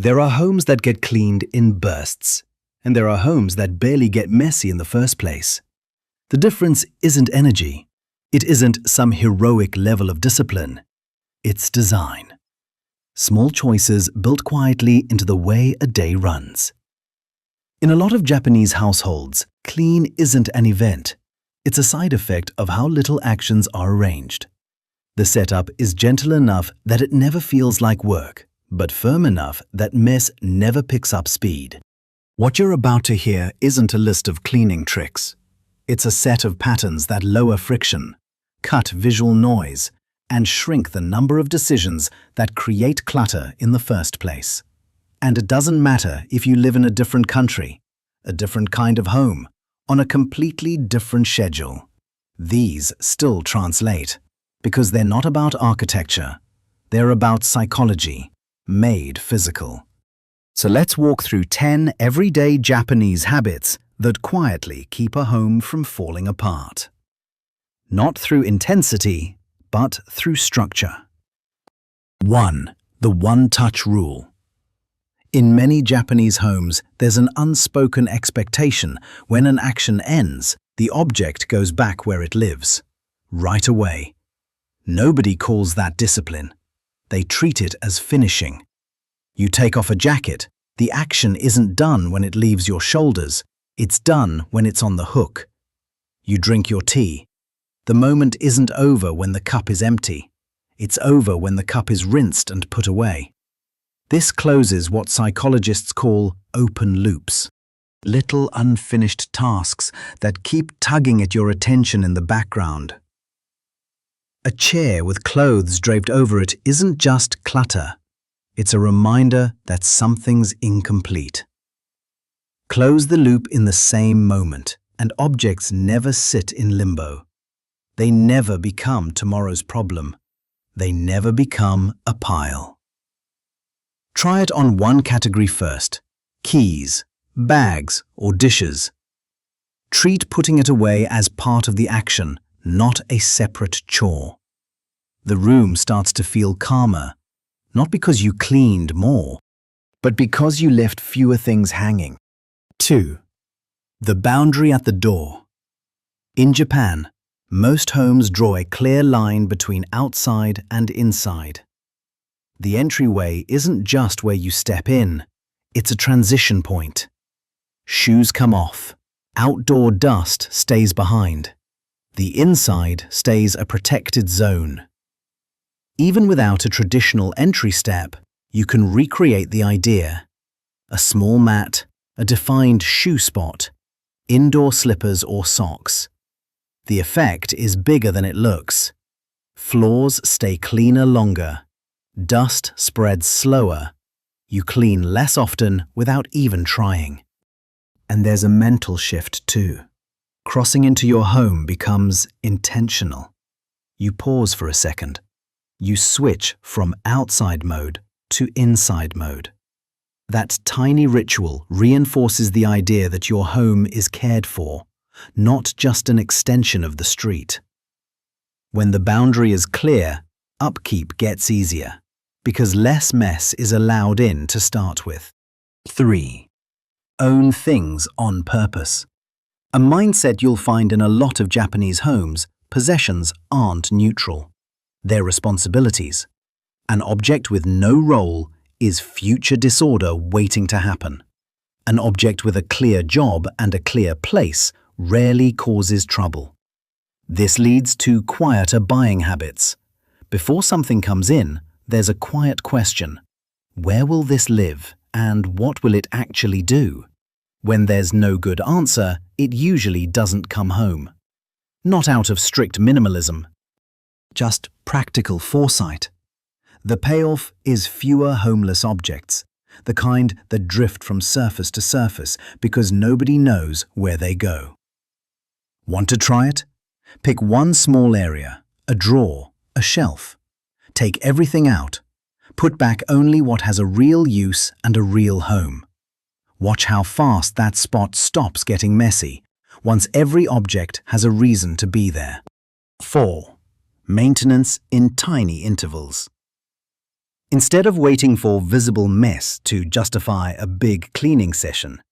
There are homes that get cleaned in bursts, and there are homes that barely get messy in the first place. The difference isn't energy. It isn't some heroic level of discipline. It's design. Small choices built quietly into the way a day runs. In a lot of Japanese households, clean isn't an event. It's a side effect of how little actions are arranged. The setup is gentle enough that it never feels like work, but firm enough that mess never picks up speed. What you're about to hear isn't a list of cleaning tricks. It's a set of patterns that lower friction, cut visual noise, and shrink the number of decisions that create clutter in the first place. And it doesn't matter if you live in a different country, a different kind of home, on a completely different schedule. These still translate, because they're not about architecture. They're about psychology, made physical. So let's walk through 10 everyday Japanese habits that quietly keep a home from falling apart. Not through intensity, but through structure. 1. The one-touch rule. In many Japanese homes, there's an unspoken expectation when an action ends, the object goes back where it lives, right away. Nobody calls that discipline. They treat it as finishing. You take off a jacket, the action isn't done when it leaves your shoulders, it's done when it's on the hook. You drink your tea. The moment isn't over when the cup is empty. It's over when the cup is rinsed and put away. This closes what psychologists call open loops. Little unfinished tasks that keep tugging at your attention in the background. A chair with clothes draped over it isn't just clutter. It's a reminder that something's incomplete. Close the loop in the same moment, and objects never sit in limbo. They never become tomorrow's problem. They never become a pile. Try it on one category first: keys, bags, or dishes. Treat putting it away as part of the action, not a separate chore. The room starts to feel calmer, not because you cleaned more, but because you left fewer things hanging. 2. The boundary at the door. In Japan, most homes draw a clear line between outside and inside. The entryway isn't just where you step in, it's a transition point. Shoes come off, outdoor dust stays behind. The inside stays a protected zone. Even without a traditional entry step, you can recreate the idea. A small mat, a defined shoe spot, indoor slippers or socks. The effect is bigger than it looks. Floors stay cleaner longer. Dust spreads slower. You clean less often without even trying. And there's a mental shift too. Crossing into your home becomes intentional. You pause for a second. You switch from outside mode to inside mode. That tiny ritual reinforces the idea that your home is cared for, not just an extension of the street. When the boundary is clear, upkeep gets easier, because less mess is allowed in to start with. 3. Own things on purpose. A mindset you'll find in a lot of Japanese homes: possessions aren't neutral. They're responsibilities. An object with no role is future disorder waiting to happen. An object with a clear job and a clear place rarely causes trouble. This leads to quieter buying habits. Before something comes in, there's a quiet question. Where will this live, and what will it actually do? When there's no good answer, it usually doesn't come home. Not out of strict minimalism, just practical foresight. The payoff is fewer homeless objects, the kind that drift from surface to surface because nobody knows where they go. Want to try it? Pick one small area, a drawer, a shelf. Take everything out. Put back only what has a real use and a real home. Watch how fast that spot stops getting messy, once every object has a reason to be there. 4. Maintenance in tiny intervals. Instead of waiting for visible mess to justify a big cleaning session,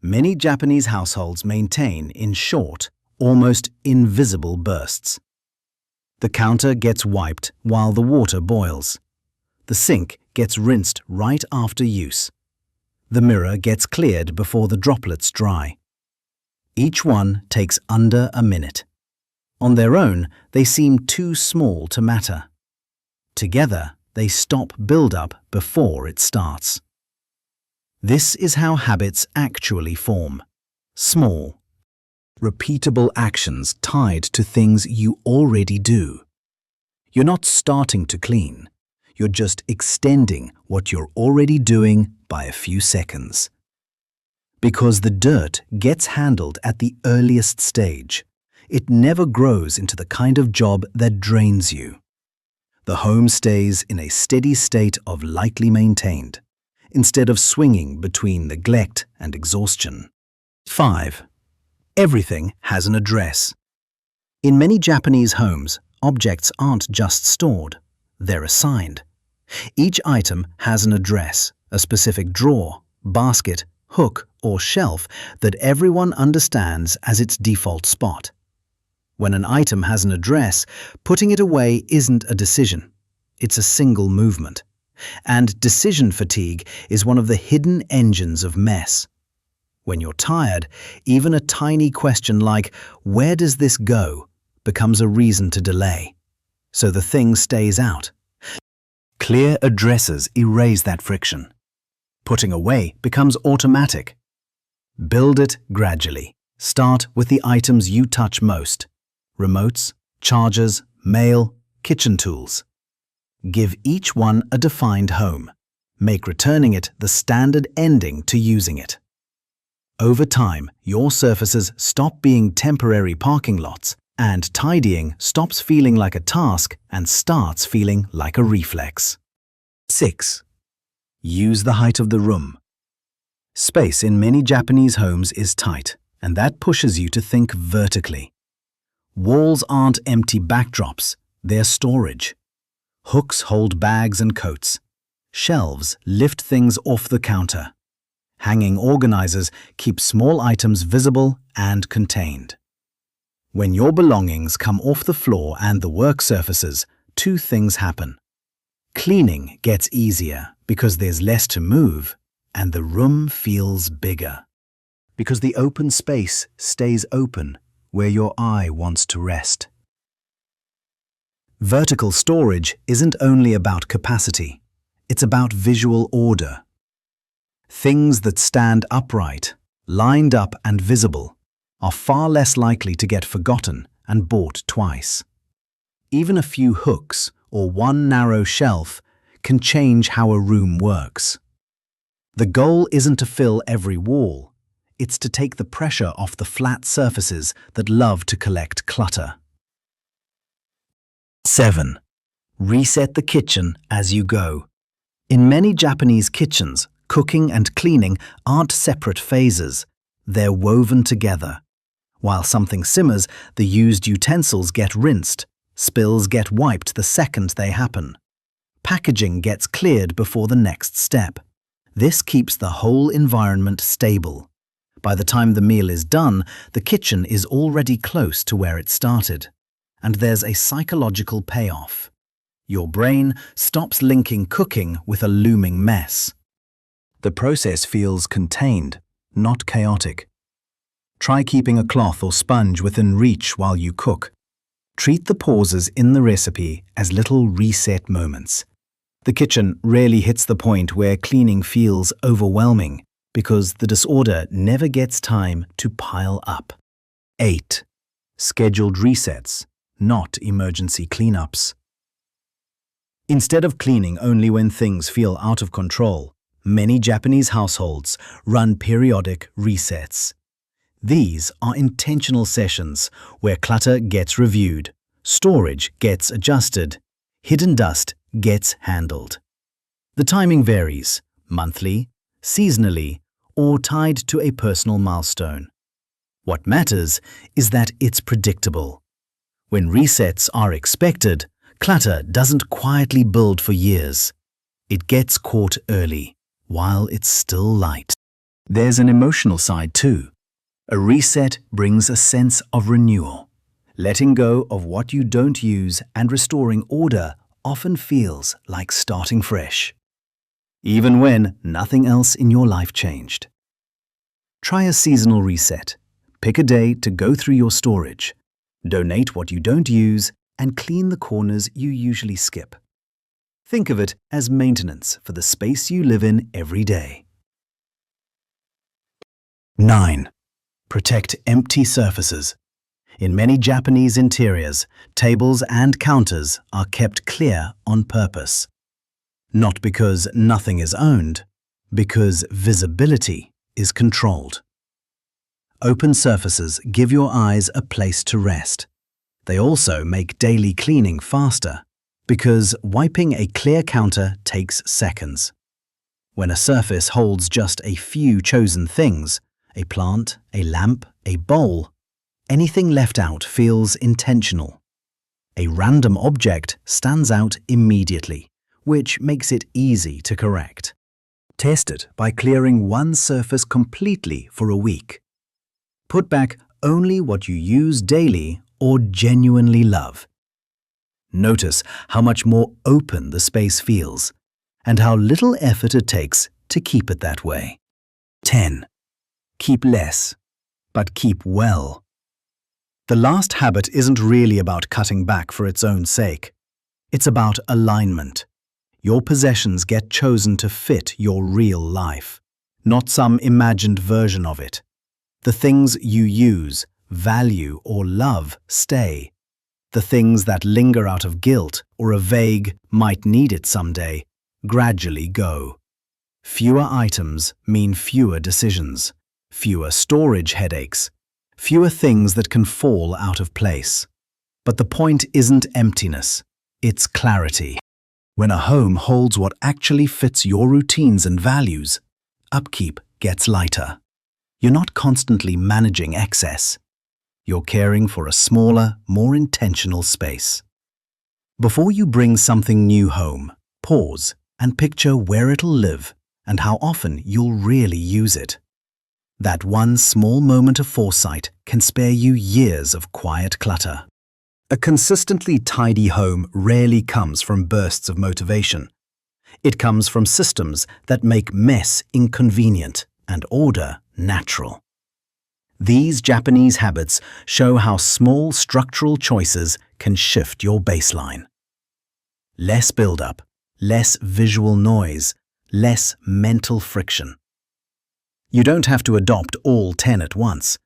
many Japanese households maintain in short, almost invisible bursts. The counter gets wiped while the water boils. The sink gets rinsed right after use. The mirror gets cleared before the droplets dry. Each one takes under a minute. On their own, they seem too small to matter. Together, they stop build-up before it starts. This is how habits actually form. Small, repeatable actions tied to things you already do. You're not starting to clean. You're just extending what you're already doing by a few seconds. Because the dirt gets handled at the earliest stage, it never grows into the kind of job that drains you. The home stays in a steady state of lightly maintained, instead of swinging between neglect and exhaustion. 5. Everything has an address. In many Japanese homes, objects aren't just stored, they're assigned. Each item has an address, a specific drawer, basket, hook, or shelf that everyone understands as its default spot. When an item has an address, putting it away isn't a decision. It's a single movement. And decision fatigue is one of the hidden engines of mess. When you're tired, even a tiny question like, "Where does this go?" becomes a reason to delay. So the thing stays out. Clear addresses erase that friction. Putting away becomes automatic. Build it gradually. Start with the items you touch most: remotes, chargers, mail, kitchen tools. Give each one a defined home. Make returning it the standard ending to using it. Over time, your surfaces stop being temporary parking lots, and tidying stops feeling like a task and starts feeling like a reflex. 6. Use the height of the room. Space in many Japanese homes is tight, and that pushes you to think vertically. Walls aren't empty backdrops, they're storage. Hooks hold bags and coats. Shelves lift things off the counter. Hanging organizers keep small items visible and contained. When your belongings come off the floor and the work surfaces, two things happen. Cleaning gets easier because there's less to move, and the room feels bigger. Because the open space stays open where your eye wants to rest. Vertical storage isn't only about capacity, it's about visual order. Things that stand upright, lined up and visible, are far less likely to get forgotten and bought twice. Even a few hooks or one narrow shelf can change how a room works. The goal isn't to fill every wall, it's to take the pressure off the flat surfaces that love to collect clutter. 7. Reset the kitchen as you go. In many Japanese kitchens, cooking and cleaning aren't separate phases, they're woven together. While something simmers, the used utensils get rinsed, spills get wiped the second they happen. Packaging gets cleared before the next step. This keeps the whole environment stable. By the time the meal is done, the kitchen is already close to where it started. And there's a psychological payoff. Your brain stops linking cooking with a looming mess. The process feels contained, not chaotic. Try keeping a cloth or sponge within reach while you cook. Treat the pauses in the recipe as little reset moments. The kitchen rarely hits the point where cleaning feels overwhelming because the disorder never gets time to pile up. 8. Scheduled resets, not emergency cleanups. Instead of cleaning only when things feel out of control, many Japanese households run periodic resets. These are intentional sessions where clutter gets reviewed, storage gets adjusted, hidden dust gets handled. The timing varies, monthly, seasonally, or tied to a personal milestone. What matters is that it's predictable. When resets are expected, clutter doesn't quietly build for years. It gets caught early, while it's still light. There's an emotional side too. A reset brings a sense of renewal. Letting go of what you don't use and restoring order often feels like starting fresh, even when nothing else in your life changed. Try a seasonal reset. Pick a day to go through your storage, donate what you don't use, and clean the corners you usually skip. Think of it as maintenance for the space you live in every day. 9. Protect empty surfaces. In many Japanese interiors, tables and counters are kept clear on purpose. Not because nothing is owned, because visibility is controlled. Open surfaces give your eyes a place to rest. They also make daily cleaning faster, because wiping a clear counter takes seconds. When a surface holds just a few chosen things, a plant, a lamp, a bowl, anything left out feels intentional. A random object stands out immediately, which makes it easy to correct. Test it by clearing one surface completely for a week. Put back only what you use daily or genuinely love. Notice how much more open the space feels and how little effort it takes to keep it that way. 10. Keep less, but keep well. The last habit isn't really about cutting back for its own sake. It's about alignment. Your possessions get chosen to fit your real life, not some imagined version of it. The things you use, value, or love stay. The things that linger out of guilt or a vague "might need it someday" gradually go. Fewer items mean fewer decisions, fewer storage headaches, fewer things that can fall out of place. But the point isn't emptiness, it's clarity. When a home holds what actually fits your routines and values, upkeep gets lighter. You're not constantly managing excess. You're caring for a smaller, more intentional space. Before you bring something new home, pause and picture where it'll live and how often you'll really use it. That one small moment of foresight can spare you years of quiet clutter. A consistently tidy home rarely comes from bursts of motivation. It comes from systems that make mess inconvenient and order natural. These Japanese habits show how small structural choices can shift your baseline. Less build-up, less visual noise, less mental friction. You don't have to adopt all 10 at once.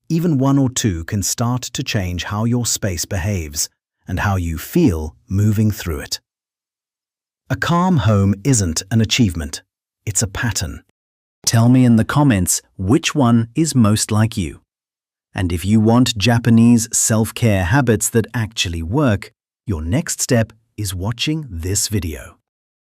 Even 1 or 2 can start to change how your space behaves and how you feel moving through it. A calm home isn't an achievement, it's a pattern. Tell me in the comments which one is most like you. And if you want Japanese self-care habits that actually work, your next step is watching this video.